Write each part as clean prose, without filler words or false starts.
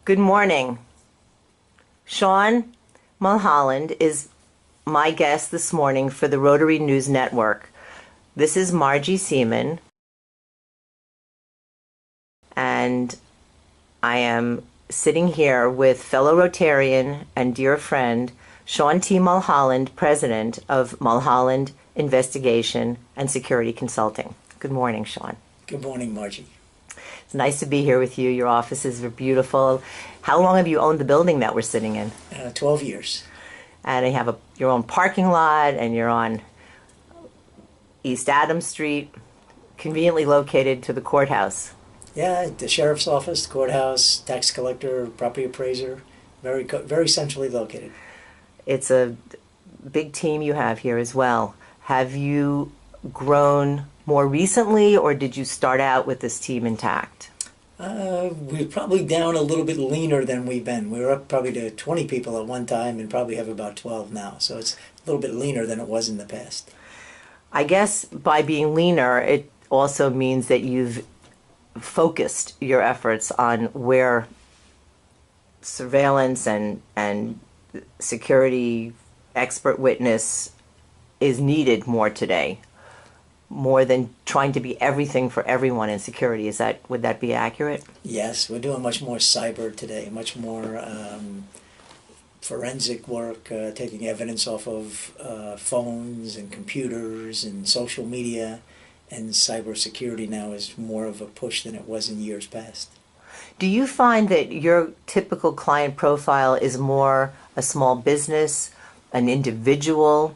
Good morning. Sean Mulholland is my guest this morning for the Rotary News Network. This is Margie Seaman, and I am sitting here with fellow Rotarian and dear friend Sean T. Mulholland, president of Mulholland Investigation and Security Consulting. Good morning, Sean. Good morning, Margie. It's nice to be here with you. Your offices are beautiful. How long have you owned the building that we're sitting in? 12 years. And you have your own parking lot, and you're on East Adams Street, conveniently located to the courthouse. Yeah, the sheriff's office, the courthouse, tax collector, property appraiser, very centrally located. It's a big team you have here as well. Have you grown more recently, or did you start out with this team intact? We're probably down a little bit leaner than we've been. We were up probably to 20 people at one time and probably have about 12 now. So it's a little bit leaner than it was in the past. I guess by being leaner, it also means that you've focused your efforts on where surveillance and security expert witness is needed more today, more than trying to be everything for everyone in security. Would that be accurate? Yes, we're doing much more cyber today, much more forensic work, taking evidence off of phones and computers and social media, and cybersecurity now is more of a push than it was in years past. Do you find that your typical client profile is more a small business, an individual,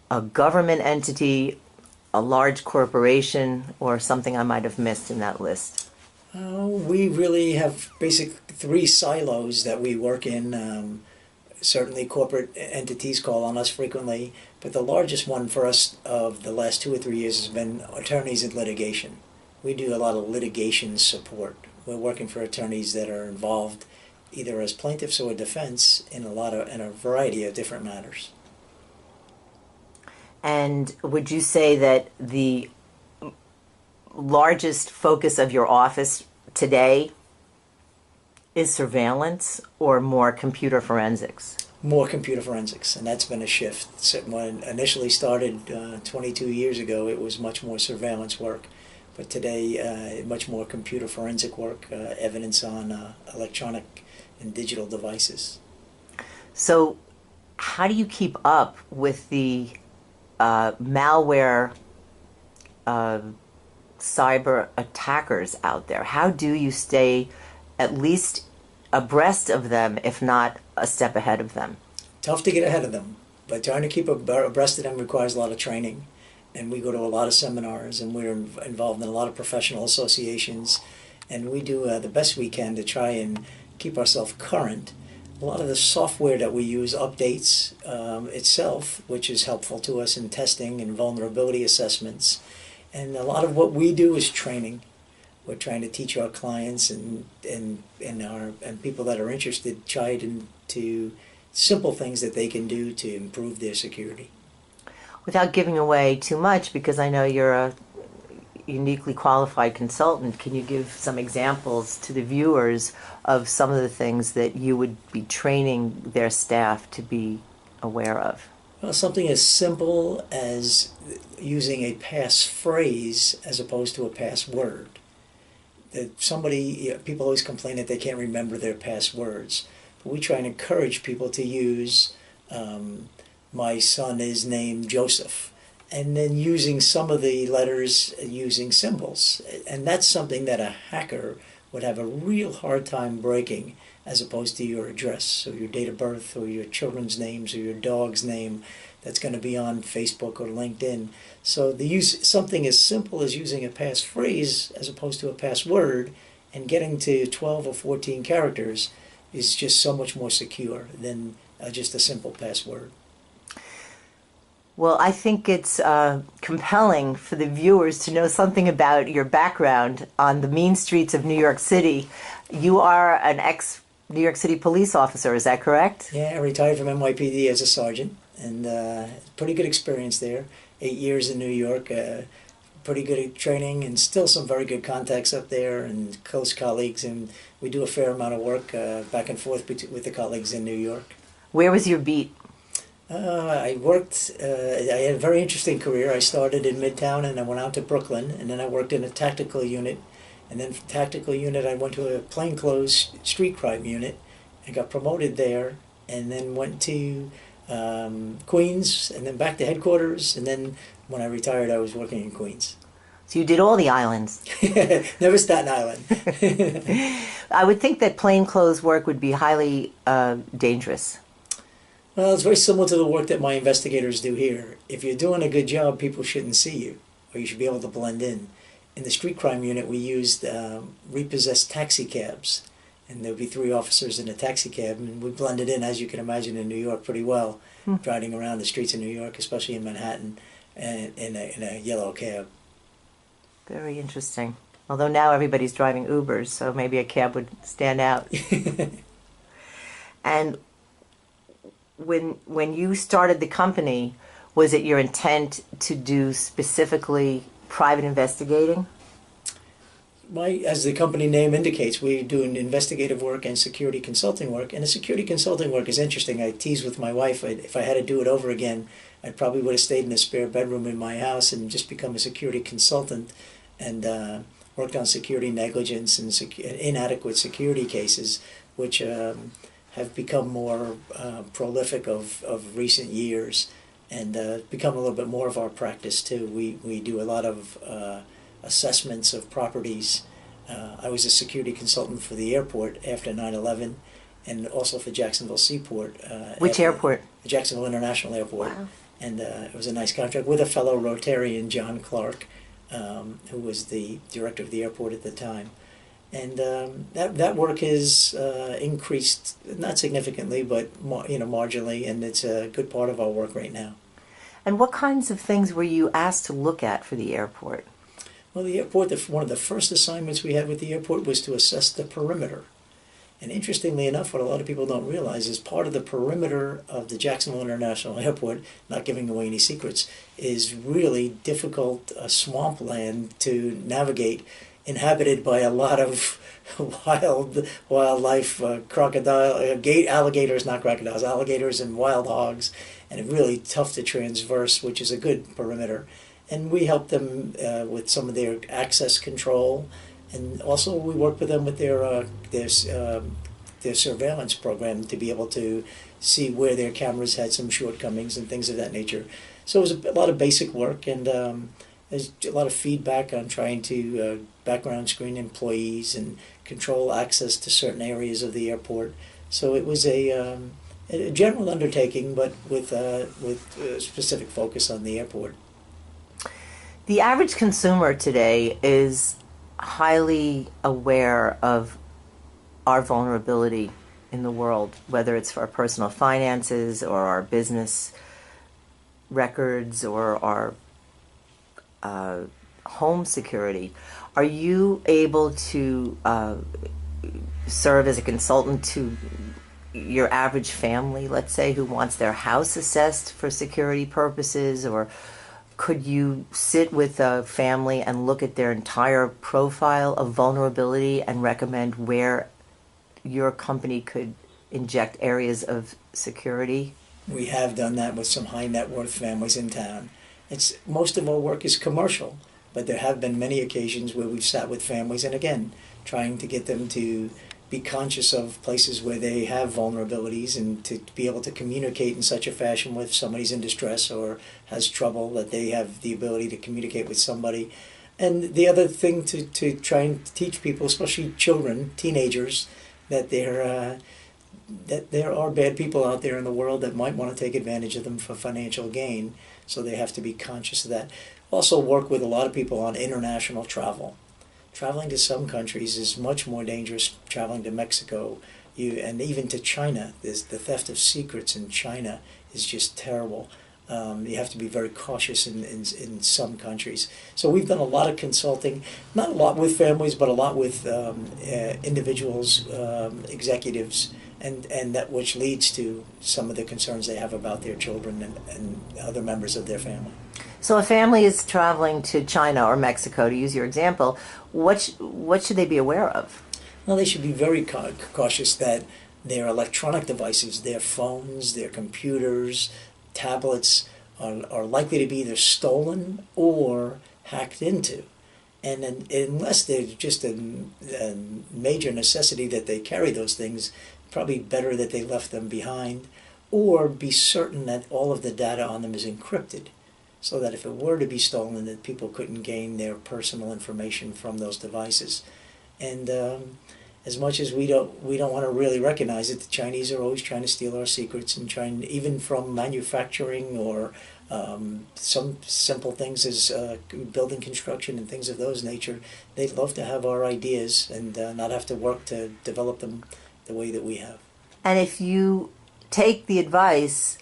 a government entity, a large corporation, or something I might have missed in that list? We really have basic three silos that we work in. Certainly corporate entities call on us frequently, but the largest one for us of the last 2 or 3 years has been attorneys in litigation. We do a lot of litigation support. We're working for attorneys that are involved either as plaintiffs or defense in a variety of different matters. And would you say that the largest focus of your office today is surveillance or more computer forensics? More computer forensics, and that's been a shift. So when it initially started 22 years ago, it was much more surveillance work, but today much more computer forensic work, evidence on electronic and digital devices. So how do you keep up with the malware cyber attackers out there? How do you stay at least abreast of them, if not a step ahead of them? Tough to get ahead of them, but trying to keep abreast of them requires a lot of training. And we go to a lot of seminars, and we're involved in a lot of professional associations, and we do the best we can to try and keep ourselves current. A lot of the software that we use updates itself, which is helpful to us in testing and vulnerability assessments. And a lot of what we do is training. We're trying to teach our clients and people that are interested, try to simple things that they can do to improve their security. Without giving away too much, because I know you're a uniquely qualified consultant, can you give some examples to the viewers of some of the things that you would be training their staff to be aware of? Well, something as simple as using a passphrase as opposed to a password. People always complain that they can't remember their passwords, but we try and encourage people to use my son is named Joseph, and then using some of the letters using symbols. And that's something that a hacker would have a real hard time breaking, as opposed to your address, so your date of birth or your children's names or your dog's name that's going to be on Facebook or LinkedIn. So something as simple as using a passphrase as opposed to a password and getting to 12 or 14 characters is just so much more secure than just a simple password. Well, I think it's compelling for the viewers to know something about your background on the mean streets of New York City. You are an ex-New York City police officer, is that correct? Yeah, I retired from NYPD as a sergeant, and pretty good experience there. 8 years in New York, pretty good at training, and still some very good contacts up there and close colleagues, and we do a fair amount of work back and forth with the colleagues in New York. Where was your beat? I worked, I had a very interesting career. I started in Midtown and I went out to Brooklyn, and then I worked in a tactical unit, and then from tactical unit I went to a plainclothes street crime unit and got promoted there, and then went to Queens, and then back to headquarters, and then when I retired I was working in Queens. So you did all the islands. Never Staten Island. I would think that plainclothes work would be highly dangerous. Well, it's very similar to the work that my investigators do here. If you're doing a good job, people shouldn't see you, or you should be able to blend in. In the street crime unit, we used repossessed taxi cabs, and there would be 3 officers in a taxi cab, and we blended in, as you can imagine, in New York pretty well, driving around the streets of New York, especially in Manhattan, and in a yellow cab. Very interesting. Although now everybody's driving Ubers, so maybe a cab would stand out. And when you started the company, was it your intent to do specifically private investigating? As the company name indicates, we do investigative work and security consulting work. And the security consulting work is interesting. I tease with my wife, if I had to do it over again, I probably would have stayed in a spare bedroom in my house and just become a security consultant, and worked on security negligence and inadequate security cases, which have become more prolific of recent years, and become a little bit more of our practice too. We do a lot of assessments of properties. I was a security consultant for the airport after 9/11, and also for Jacksonville Seaport. Which airport? The Jacksonville International Airport. Wow. And it was a nice contract with a fellow Rotarian, John Clark, who was the director of the airport at the time. And that work has increased, not significantly, but marginally, and it's a good part of our work right now. And what kinds of things were you asked to look at for the airport? Well, the airport, one of the first assignments we had with the airport was to assess the perimeter. And interestingly enough, what a lot of people don't realize is part of the perimeter of the Jacksonville International Airport, not giving away any secrets, is really difficult swampland to navigate, inhabited by a lot of wildlife, alligators, not crocodiles, alligators and wild hogs, and really tough to traverse, which is a good perimeter. And we help them with some of their access control, and also we work with them with their surveillance program to be able to see where their cameras had some shortcomings and things of that nature. So it was a lot of basic work, and there's a lot of feedback on trying to background screen employees and control access to certain areas of the airport. So it was a general undertaking, but with a specific focus on the airport. The average consumer today is highly aware of our vulnerability in the world, whether it's for our personal finances or our business records or our home security. Are you able to serve as a consultant to your average family, let's say, who wants their house assessed for security purposes? Or could you sit with a family and look at their entire profile of vulnerability and recommend where your company could inject areas of security? We have done that with some high net worth families in town. Most of our work is commercial, but there have been many occasions where we've sat with families, and again, trying to get them to be conscious of places where they have vulnerabilities, and to be able to communicate in such a fashion with somebody's in distress or has trouble that they have the ability to communicate with somebody. And the other thing to try and teach people, especially children, teenagers, that there are bad people out there in the world that might want to take advantage of them for financial gain, so they have to be conscious of that. Also work with a lot of people on international travel. Traveling to some countries is much more dangerous. Traveling to Mexico, and even to China, the theft of secrets in China is just terrible. You have to be very cautious in some countries. So we've done a lot of consulting, not a lot with families, but a lot with individuals, executives, and that which leads to some of the concerns they have about their children and other members of their family. So a family is traveling to China or Mexico, to use your example. What should they be aware of? Well, they should be very cautious that their electronic devices, their phones, their computers, tablets, are likely to be either stolen or hacked into. And unless there's just a major necessity that they carry those things, probably better that they left them behind, or be certain that all of the data on them is encrypted, so that if it were to be stolen, that people couldn't gain their personal information from those devices. And as much as we don't want to really recognize it, the Chinese are always trying to steal our secrets and trying, even from manufacturing or some simple things as building construction and things of those nature. They'd love to have our ideas and not have to work to develop them the way that we have. And if you take the advice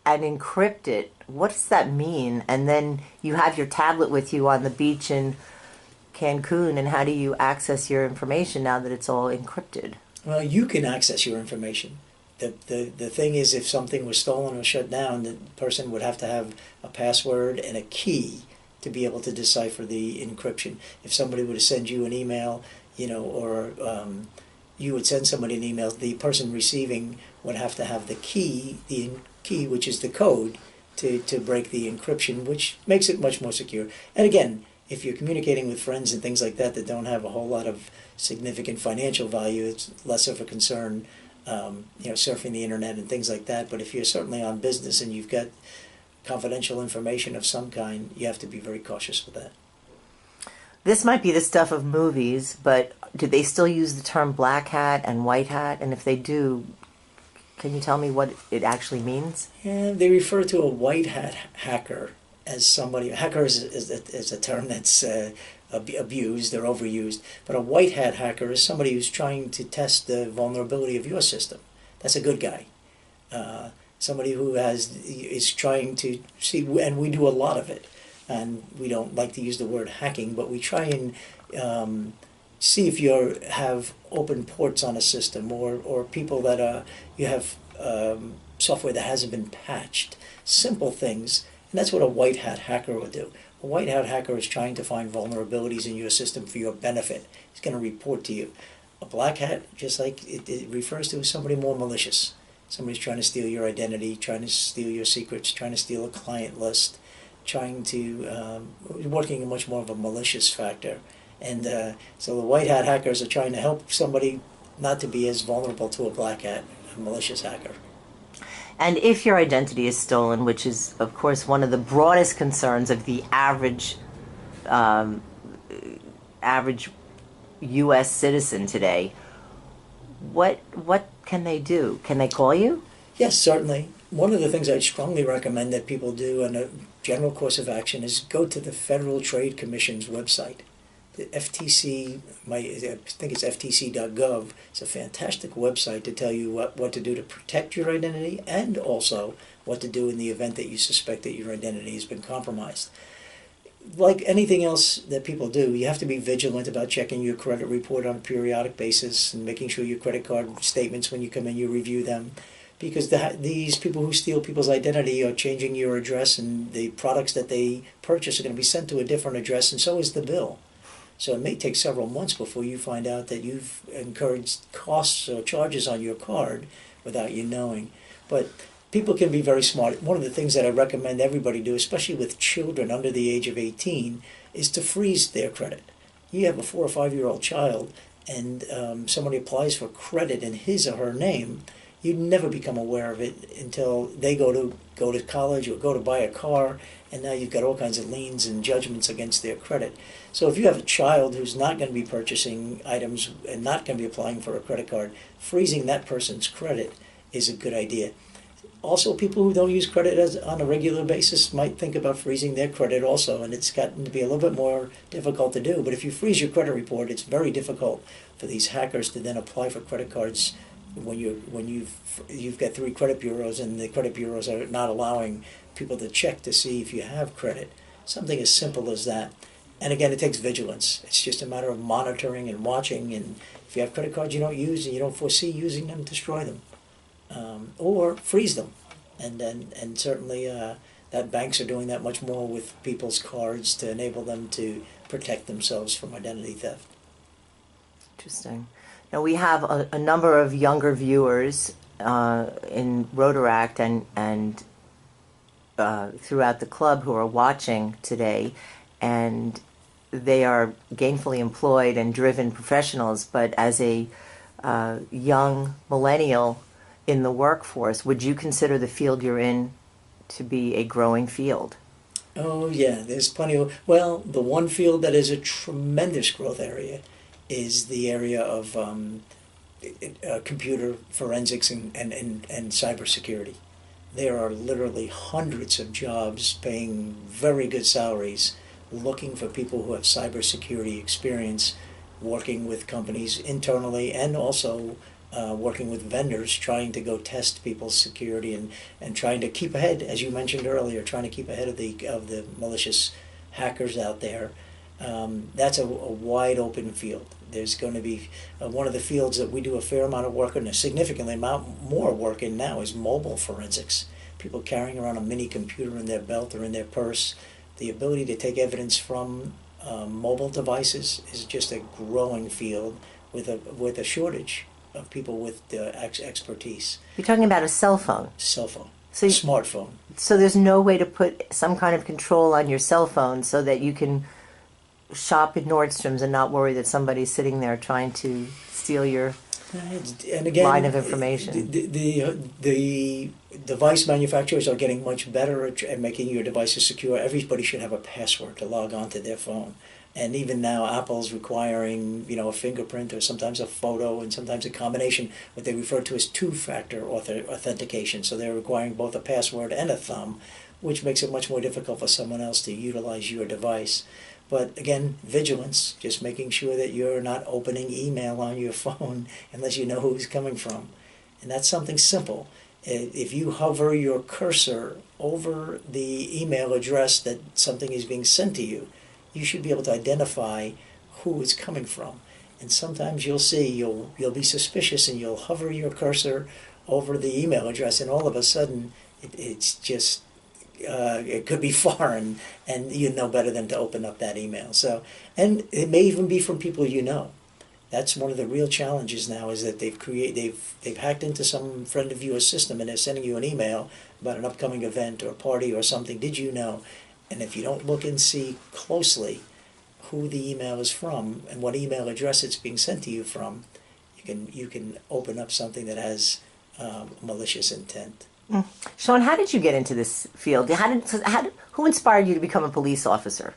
and encrypt it, what does that mean? And then you have your tablet with you on the beach in Cancun, and how do you access your information now that it's all encrypted? Well, you can access your information. The thing is, if something was stolen or shut down, the person would have to have a password and a key to be able to decipher the encryption. If somebody were to send you an email, or you would send somebody an email, the person receiving would have to have the key, which is the code, to break the encryption, which makes it much more secure. And again, if you're communicating with friends and things like that that don't have a whole lot of significant financial value, it's less of a concern, surfing the internet and things like that. But if you're certainly on business and you've got confidential information of some kind, you have to be very cautious with that. This might be the stuff of movies, but do they still use the term black hat and white hat? And if they do, can you tell me what it actually means? Yeah, they refer to a white hat hacker as somebody. Hacker is a term that's abused or overused, but a white hat hacker is somebody who's trying to test the vulnerability of your system. That's a good guy. Somebody who is trying to see, and we do a lot of it, and we don't like to use the word hacking, but we try and see if you have open ports on a system, or people that you have software that hasn't been patched, simple things. And that's what a white hat hacker would do. A white hat hacker is trying to find vulnerabilities in your system for your benefit. He's going to report to you. A black hat, just like it refers to, is somebody more malicious. Somebody's trying to steal your identity, trying to steal your secrets, trying to steal a client list, trying to, working in much more of a malicious factor. And so the white hat hackers are trying to help somebody not to be as vulnerable to a black hat, a malicious hacker. And if your identity is stolen, which is, of course, one of the broadest concerns of the average U.S. citizen today, what can they do? Can they call you? Yes, certainly. One of the things I'd strongly recommend that people do in a general course of action is go to the Federal Trade Commission's website. The FTC, I think it's ftc.gov. It's a fantastic website to tell you what to do to protect your identity, and also what to do in the event that you suspect that your identity has been compromised. Like anything else that people do, you have to be vigilant about checking your credit report on a periodic basis and making sure your credit card statements, when you come in, you review them. Because these people who steal people's identity are changing your address, and the products that they purchase are going to be sent to a different address, and so is the bill. So it may take several months before you find out that you've incurred costs or charges on your card without you knowing. But people can be very smart. One of the things that I recommend everybody do, especially with children under the age of 18, is to freeze their credit. You have a 4 or 5-year-old child, and somebody applies for credit in his or her name, you'd never become aware of it until they go to college or go to buy a car, and now you've got all kinds of liens and judgments against their credit. So if you have a child who's not going to be purchasing items and not going to be applying for a credit card, freezing that person's credit is a good idea. Also, people who don't use credit on a regular basis might think about freezing their credit also, and it's gotten to be a little bit more difficult to do. But if you freeze your credit report, it's very difficult for these hackers to then apply for credit cards when you've got 3 credit bureaus, and the credit bureaus are not allowing people to check to see if you have credit. Something as simple as that. And again, it takes vigilance. It's just a matter of monitoring and watching, and if you have credit cards you don't use and you don't foresee using them, destroy them. Or freeze them. And certainly that banks are doing that much more with people's cards to enable them to protect themselves from identity theft. Interesting. Now we have a number of younger viewers in Rotaract and throughout the club who are watching today, and they are gainfully employed and driven professionals. But as a young millennial in the workforce, would you consider the field you're in to be a growing field? Oh yeah, there's plenty of, well, the one field that is a tremendous growth area is the area of computer forensics and cybersecurity. There are literally hundreds of jobs paying very good salaries looking for people who have cybersecurity experience, working with companies internally and also working with vendors trying to go test people's security and trying to keep ahead, as you mentioned earlier, trying to keep ahead of the malicious hackers out there. That's a wide open field. There's going to be one of the fields that we do a fair amount of work in, a significantly amount more work in now, is mobile forensics. People carrying around a mini computer in their belt or in their purse. The ability to take evidence from mobile devices is just a growing field with a shortage of people with expertise. You're talking about a cell phone. Cell phone, So smartphone. So there's no way to put some kind of control on your cell phone so that you can shop at Nordstrom's and not worry that somebody's sitting there trying to steal your And again, line of information. The device manufacturers are getting much better at making your devices secure. Everybody should have a password to log on to their phone. And even now, Apple's requiring, a fingerprint or sometimes a photo and sometimes a combination, what they refer to as two-factor authentication. So they're requiring both a password and a thumb, which makes it much more difficult for someone else to utilize your device. But again, vigilance, just making sure that you're not opening email on your phone unless you know who it's coming from. And that's something simple. If you hover your cursor over the email address that something is being sent to you, you should be able to identify who it's coming from. And sometimes you'll see, you'll be suspicious and you'll hover your cursor over the email address and all of a sudden it's just it could be foreign, and you know better than to open up that email. So, and it may even be from people you know. That's one of the real challenges now, is that they've hacked into some friend of yours system and they're sending you an email about an upcoming event or party or something. Did you know? And if you don't look and see closely who the email is from and what email address it's being sent to you from, you can open up something that has malicious intent. Sean, how did you get into this field? Who inspired you to become a police officer?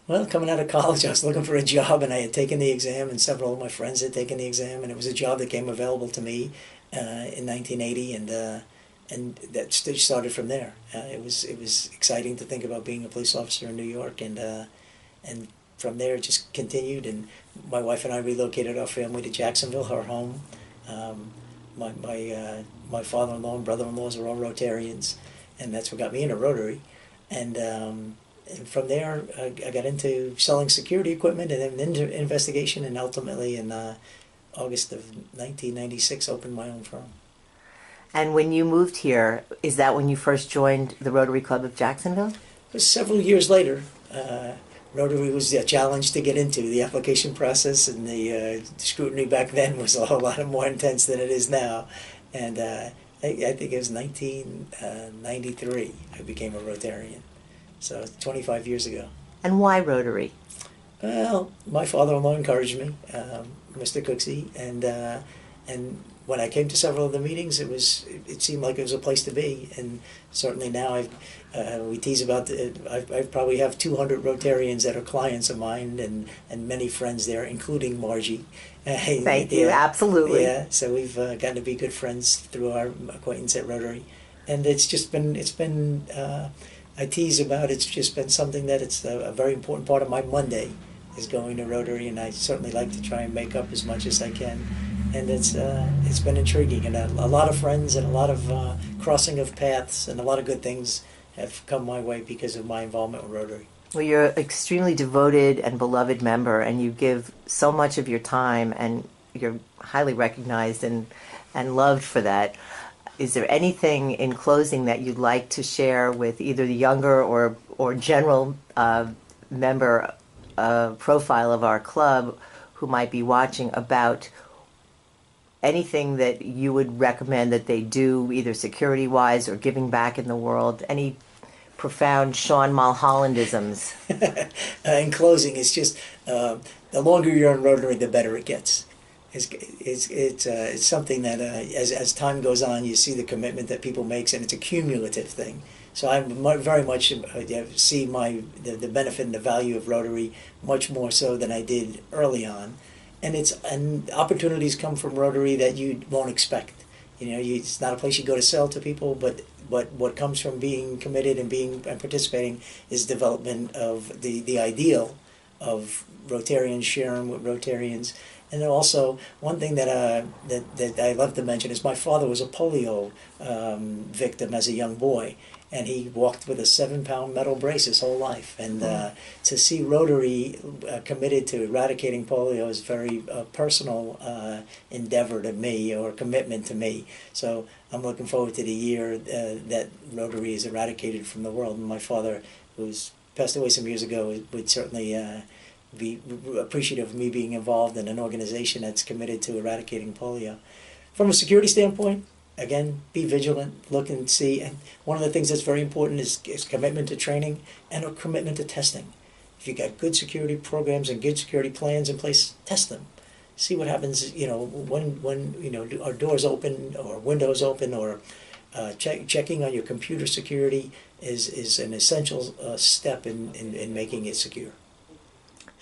Well, coming out of college, I was looking for a job, and I had taken the exam, and several of my friends had taken the exam, and it was a job that came available to me in 1980, and that started from there. It was exciting to think about being a police officer in New York, and from there it just continued. And my wife and I relocated our family to Jacksonville, our home. My father-in-law and brother-in-laws are all Rotarians, and that's what got me into Rotary. And from there, I got into selling security equipment and then into investigation, and ultimately in August of 1996 opened my own firm. And when you moved here, is that when you first joined the Rotary Club of Jacksonville? It was several years later. Rotary was a challenge to get into. The application process and the scrutiny back then was a whole lot more intense than it is now. And I think it was 1993 I became a Rotarian. So 25 years ago. And why Rotary? Well, my father-in-law encouraged me, Mr. Cooksey, and when I came to several of the meetings, it seemed like it was a place to be. And certainly now we tease about I probably have 200 Rotarians that are clients of mine, and many friends there, including Margie. Thank you, absolutely. Yeah, so we've gotten to be good friends through our acquaintance at Rotary, and it's been. I tease about it's just been something that it's a very important part of my Monday is going to Rotary, and I certainly like to try and make up as much as I can. And it's been intriguing, and a lot of friends and a lot of crossing of paths and a lot of good things have come my way because of my involvement with Rotary. Well, you're an extremely devoted and beloved member, and you give so much of your time, and you're highly recognized and loved for that. is there anything in closing that you'd like to share with either the younger or general member profile of our club who might be watching about anything that you would recommend that they do, either security-wise or giving back in the world? Any profound Sean Mulhollandisms? In closing, it's just the longer you're on Rotary, the better it gets. It's something that as time goes on, you see the commitment that people make, and it's a cumulative thing. So I very much see the benefit and the value of Rotary much more so than I did early on, and opportunities come from Rotary that you won't expect. It's not a place you go to sell to people, but what comes from being committed and participating is development of the ideal of Rotarians sharing with Rotarians. And then also, one thing that I love to mention is my father was a polio victim as a young boy, and he walked with a 7-pound metal brace his whole life. And to see Rotary committed to eradicating polio is very personal endeavor to me, or commitment to me. So I'm looking forward to the year that Rotary is eradicated from the world. And my father, who's passed away some years ago, would certainly be appreciative of me being involved in an organization that's committed to eradicating polio. From a security standpoint, again, be vigilant, look and see. And one of the things that's very important is commitment to training and a commitment to testing. If you've got good security programs and good security plans in place, test them. See what happens, when are doors open or windows open, or checking on your computer security is an essential step in making it secure.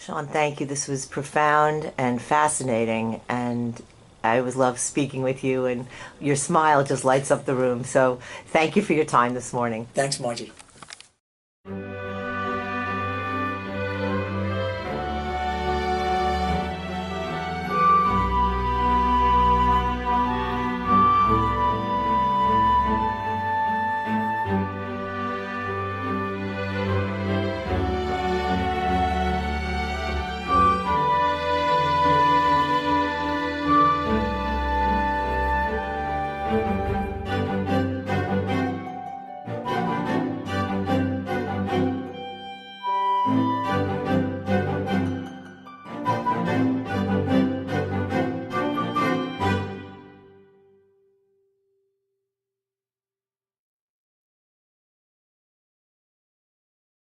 Sean, thank you. This was profound and fascinating, and I always love speaking with you, and your smile just lights up the room. So thank you for your time this morning. Thanks, Margie.